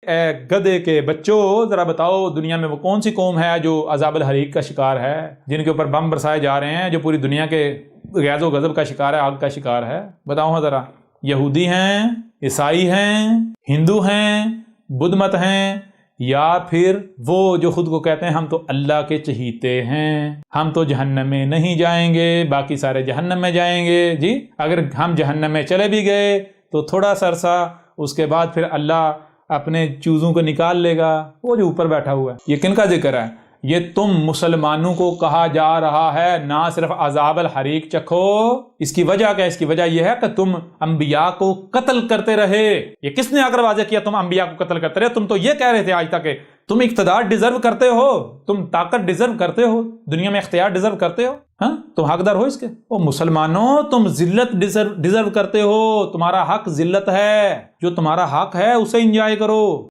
اے گدے کے بچوں ذرا بتاؤ دنیا میں وہ کون سی قوم ہے جو عذاب الحریق کا شکار ہے، جن کے اوپر بم برسائے جا رہے ہیں، جو پوری دنیا کے غیظ و غضب کا شکار ہے، آگ کا شکار ہے؟ بتاؤ ہاں ذرا۔ یہودی ہیں، عیسائی ہیں، ہندو ہیں، بدھ مت ہیں، یا پھر وہ جو خود کو کہتے ہیں ہم تو اللہ کے چہیتے ہیں، ہم تو جہنم میں نہیں جائیں گے، باقی سارے جہنم میں جائیں گے۔ جی اگر ہم جہنم میں چلے بھی گئے تو تھوڑا سا عرصہ، اس کے بعد پھر اللہ اپنے چوزوں کو نکال لے گا۔ وہ جو اوپر بیٹھا ہوا ہے، یہ کن کا ذکر ہے؟ یہ تم مسلمانوں کو کہا جا رہا ہے نہ صرف عذاب الحریق چکھو۔ اس کی وجہ کیا ہے؟ اس کی وجہ یہ ہے کہ تم انبیاء کو قتل کرتے رہے۔ یہ کس نے آ کر واضح کیا تم انبیاء کو قتل کرتے رہے؟ تم تو یہ کہہ رہے تھے آج تک کہ تم اقتدار ڈیزرو کرتے ہو، تم طاقت ڈیزرو کرتے ہو، دنیا میں اختیار ڈیزرو کرتے ہو، ہاں تم حقدار ہو اس کے۔ او مسلمانوں، تم ذلت ڈیزرو کرتے ہو، تمہارا حق ذلت ہے، جو تمہارا حق ہے اسے انجوائے کرو۔